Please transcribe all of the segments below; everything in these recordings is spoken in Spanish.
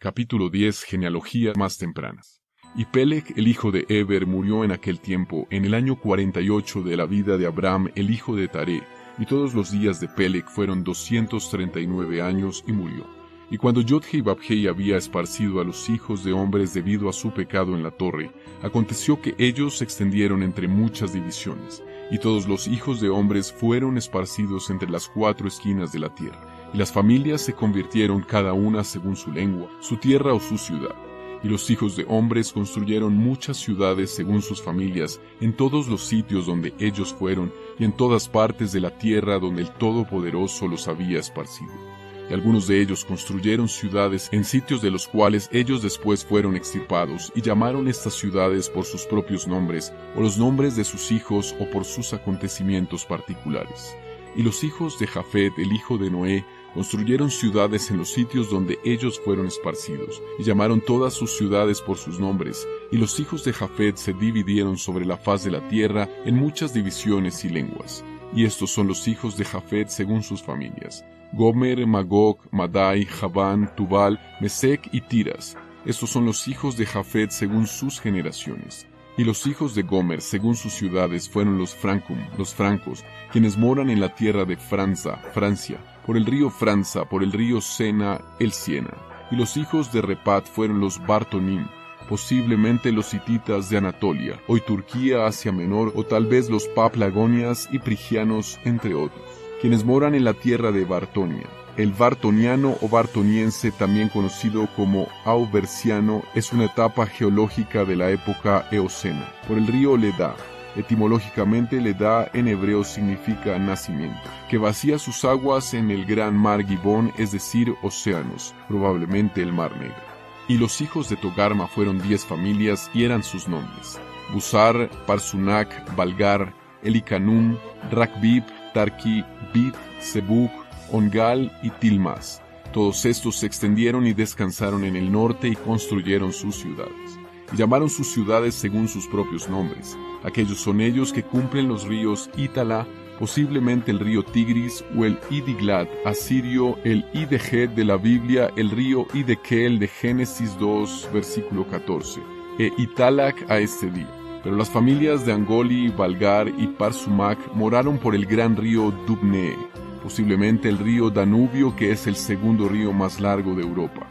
Capítulo 10. Genealogías más tempranas. Y Peleg, el hijo de Eber, murió en aquel tiempo, en el año 48 de la vida de Abram, el hijo de Taré, y todos los días de Peleg fueron 239 años, y murió. Y cuando Jodhe y Babhei había esparcido a los hijos de hombres debido a su pecado en la torre, aconteció que ellos se extendieron entre muchas divisiones, y todos los hijos de hombres fueron esparcidos entre las 4 esquinas de la tierra. Y las familias se convirtieron cada una según su lengua, su tierra o su ciudad. Y los hijos de hombres construyeron muchas ciudades según sus familias, en todos los sitios donde ellos fueron, y en todas partes de la tierra donde el Todopoderoso los había esparcido. Y algunos de ellos construyeron ciudades en sitios de los cuales ellos después fueron extirpados, y llamaron estas ciudades por sus propios nombres, o los nombres de sus hijos, o por sus acontecimientos particulares. Y los hijos de Jafet, el hijo de Noé, construyeron ciudades en los sitios donde ellos fueron esparcidos, y llamaron todas sus ciudades por sus nombres, y los hijos de Jafet se dividieron sobre la faz de la tierra en muchas divisiones y lenguas. Y estos son los hijos de Jafet según sus familias: Gomer, Magog, Madai, Javán, Tubal, Mesec y Tiras. Estos son los hijos de Jafet según sus generaciones. Y los hijos de Gomer, según sus ciudades, fueron los Francum, los francos, quienes moran en la tierra de Franza, Francia, por el río Franza, por el río Sena, el Siena. Y los hijos de Repat fueron los Bartonim, posiblemente los hititas de Anatolia, hoy Turquía, Asia Menor, o tal vez los Paplagonias y Prigianos, entre otros, quienes moran en la tierra de Bartonia. El Bartoniano o Bartoniense, también conocido como Auverciano, es una etapa geológica de la época Eocena, por el río Leda. Etimológicamente, Leda en hebreo significa nacimiento, que vacía sus aguas en el gran mar Gibón, es decir, océanos, probablemente el mar Negro. Y los hijos de Togarma fueron 10 familias y eran sus nombres: Busar, Parsunac, Balgar, Elicanum, Rakbib, Tarki, Bit, Sebuk, Ongal y Tilmas. Todos estos se extendieron y descansaron en el norte y construyeron sus ciudades. Y llamaron sus ciudades según sus propios nombres. Aquellos son ellos que cumplen los ríos Ítala, posiblemente el río Tigris, o el Idiglat asirio, el Idejet de la Biblia, el río Idekel de Génesis 2, versículo 14, e Italac a este día. Pero las familias de Angoli, Balgar y Parsumac moraron por el gran río Dubnee, posiblemente el río Danubio, que es el segundo río más largo de Europa.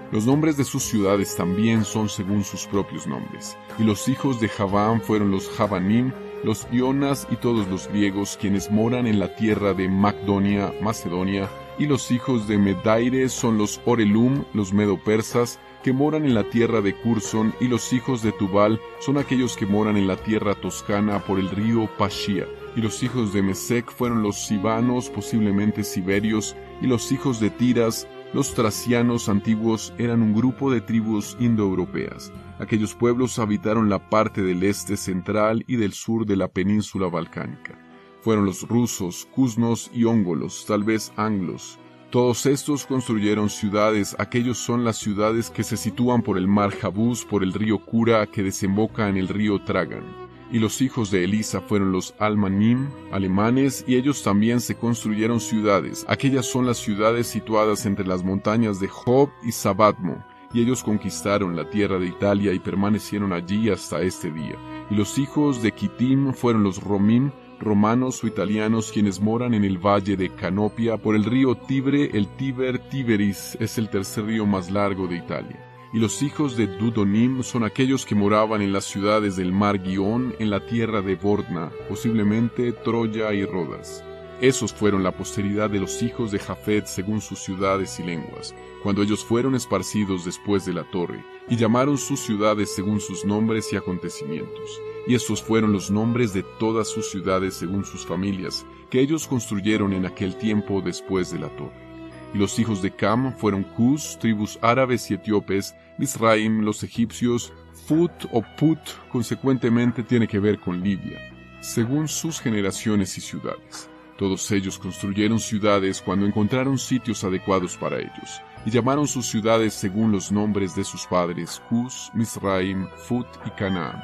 Los nombres de sus ciudades también son según sus propios nombres. Y los hijos de Javán fueron los Javanim, los Ionas y todos los griegos, quienes moran en la tierra de Macdonia, Macedonia. Y los hijos de Medaire son los Orelum, los medo-persas, que moran en la tierra de Curson. Y los hijos de Tubal son aquellos que moran en la tierra toscana por el río Pashia. Y los hijos de Mesec fueron los sibanos, posiblemente siberios. Y los hijos de Tiras, los tracianos antiguos, eran un grupo de tribus indoeuropeas. Aquellos pueblos habitaron la parte del este central y del sur de la península balcánica. Fueron los rusos, cusnos y óngolos, tal vez anglos. Todos estos construyeron ciudades. Aquellos son las ciudades que se sitúan por el mar Jabús, por el río Kura, que desemboca en el río Tragan. Y los hijos de Elisa fueron los Almanim, alemanes, y ellos también se construyeron ciudades. Aquellas son las ciudades situadas entre las montañas de Job y Sabatmo, y ellos conquistaron la tierra de Italia y permanecieron allí hasta este día. Y los hijos de Kitim fueron los Romim, romanos o italianos, quienes moran en el valle de Canopia, por el río Tibre. El Tiber Tiberis es el tercer río más largo de Italia. Y los hijos de Dudonim son aquellos que moraban en las ciudades del mar Guión, en la tierra de Bordna, posiblemente Troya y Rodas. Esos fueron la posteridad de los hijos de Jafet según sus ciudades y lenguas, cuando ellos fueron esparcidos después de la torre, y llamaron sus ciudades según sus nombres y acontecimientos. Y estos fueron los nombres de todas sus ciudades según sus familias, que ellos construyeron en aquel tiempo después de la torre. Y los hijos de Cam fueron Cus, tribus árabes y etíopes, Misraim, los egipcios, Fut o Put, consecuentemente tiene que ver con Libia, según sus generaciones y ciudades. Todos ellos construyeron ciudades cuando encontraron sitios adecuados para ellos, y llamaron sus ciudades según los nombres de sus padres, Cus, Misraim, Fut y Canaán.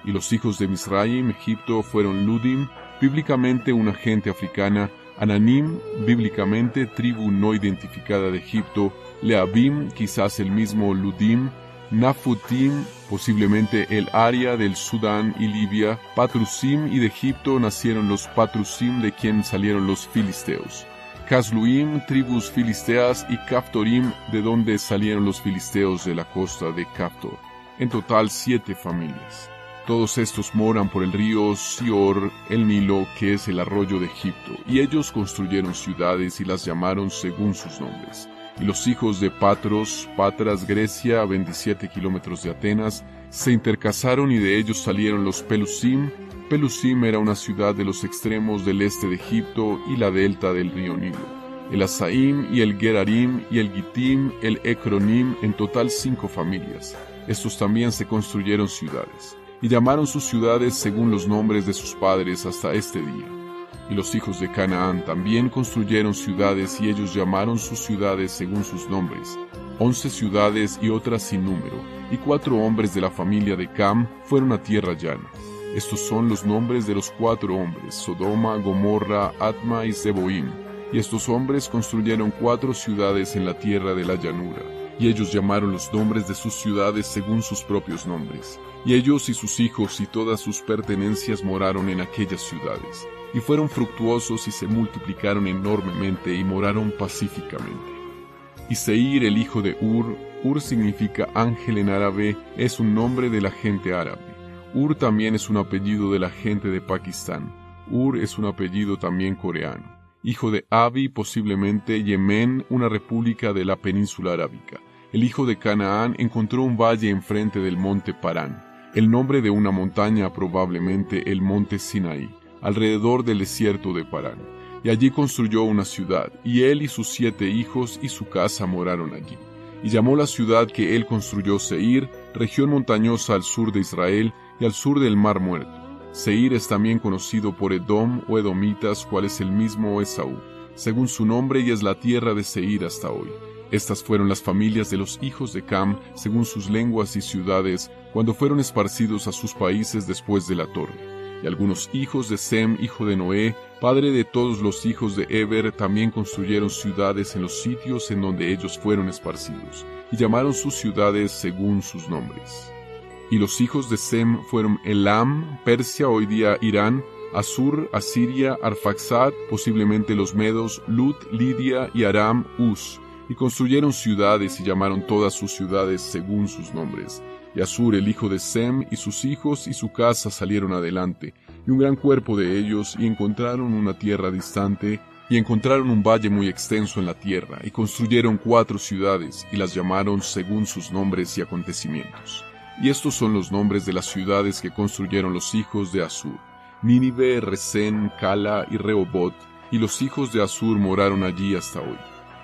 Y los hijos de Misraim, Egipto, fueron Ludim, bíblicamente una gente africana, Ananim, bíblicamente tribu no identificada de Egipto, Leabim, quizás el mismo Ludim, Nafutim, posiblemente el área del Sudán y Libia, Patrusim, y de Egipto nacieron los Patrusim, de quien salieron los filisteos. Casluim, tribus filisteas, y Caftorim, de donde salieron los filisteos de la costa de Caftor. En total 7 familias. Todos estos moran por el río Sior, el Nilo, que es el arroyo de Egipto, y ellos construyeron ciudades y las llamaron según sus nombres. Y los hijos de Patros, Patras, Grecia, a 27 kilómetros de Atenas, se intercasaron y de ellos salieron los Pelusim. Pelusim era una ciudad de los extremos del este de Egipto y la delta del río Nilo. El Asaim y el Gerarim y el Gitim, el Ecronim, en total 5 familias. Estos también se construyeron ciudades, y llamaron sus ciudades según los nombres de sus padres hasta este día. Y los hijos de Canaán también construyeron ciudades, y ellos llamaron sus ciudades según sus nombres, 11 ciudades y otras sin número, y 4 hombres de la familia de Cam fueron a tierra llana. Estos son los nombres de los 4 hombres, Sodoma, Gomorra, Adma y Zeboim. Y estos hombres construyeron 4 ciudades en la tierra de la llanura, y ellos llamaron los nombres de sus ciudades según sus propios nombres. Y ellos y sus hijos y todas sus pertenencias moraron en aquellas ciudades, y fueron fructuosos y se multiplicaron enormemente y moraron pacíficamente. Y Seir, el hijo de Ur significa ángel en árabe, es un nombre de la gente árabe. Ur también es un apellido de la gente de Pakistán. Ur es un apellido también coreano. Hijo de Abi, posiblemente Yemen, una república de la península arábica. El hijo de Canaán encontró un valle enfrente del monte Parán. El nombre de una montaña, probablemente el monte Sinaí, alrededor del desierto de Parán. Y allí construyó una ciudad, y él y sus 7 hijos y su casa moraron allí. Y llamó la ciudad que él construyó Seir, región montañosa al sur de Israel y al sur del Mar Muerto. Seir es también conocido por Edom o Edomitas, cual es el mismo Esaú, según su nombre, y es la tierra de Seir hasta hoy. Estas fueron las familias de los hijos de Cam, según sus lenguas y ciudades, cuando fueron esparcidos a sus países después de la torre. Y algunos hijos de Sem, hijo de Noé, padre de todos los hijos de Eber, también construyeron ciudades en los sitios en donde ellos fueron esparcidos, y llamaron sus ciudades según sus nombres. Y los hijos de Sem fueron Elam, Persia, hoy día Irán, Asur, Asiria, Arfaxad, posiblemente los medos, Lut, Lidia y Aram, Uz, y construyeron ciudades y llamaron todas sus ciudades según sus nombres. Y Asur, el hijo de Sem, y sus hijos y su casa salieron adelante, y un gran cuerpo de ellos, y encontraron una tierra distante, y encontraron un valle muy extenso en la tierra, y construyeron 4 ciudades, y las llamaron según sus nombres y acontecimientos. Y estos son los nombres de las ciudades que construyeron los hijos de Asur: Nínive, Resén, Cala y Rehobot, y los hijos de Asur moraron allí hasta hoy.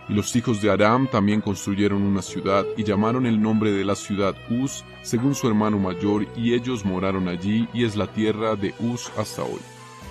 Y los hijos de Aram también construyeron una ciudad, y llamaron el nombre de la ciudad Uz, según su hermano mayor, y ellos moraron allí, y es la tierra de Uz hasta hoy.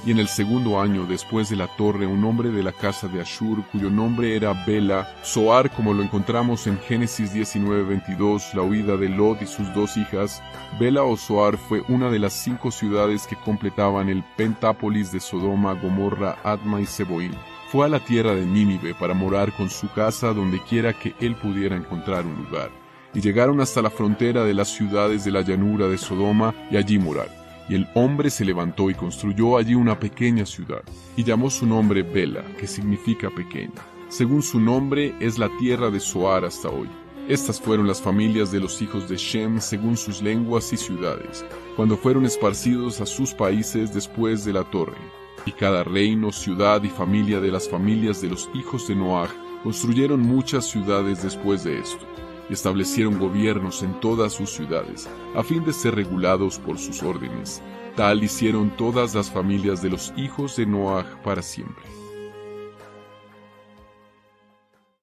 Y en el 2º año después de la torre, un hombre de la casa de Ashur, cuyo nombre era Bela, Zoar, como lo encontramos en Génesis 19:22, la huida de Lot y sus 2 hijas, Bela o Zoar fue una de las 5 ciudades que completaban el Pentápolis de Sodoma, Gomorra, Adma y Zeboim. Fue a la tierra de Nínive para morar con su casa donde quiera que él pudiera encontrar un lugar. Y llegaron hasta la frontera de las ciudades de la llanura de Sodoma, y allí moraron. Y el hombre se levantó y construyó allí una pequeña ciudad, y llamó su nombre Bela, que significa pequeña. Según su nombre es la tierra de Zoar hasta hoy. Estas fueron las familias de los hijos de Shem según sus lenguas y ciudades, cuando fueron esparcidos a sus países después de la torre. Y cada reino, ciudad y familia de las familias de los hijos de Noaj construyeron muchas ciudades después de esto, y establecieron gobiernos en todas sus ciudades, a fin de ser regulados por sus órdenes. Tal hicieron todas las familias de los hijos de Noaj para siempre.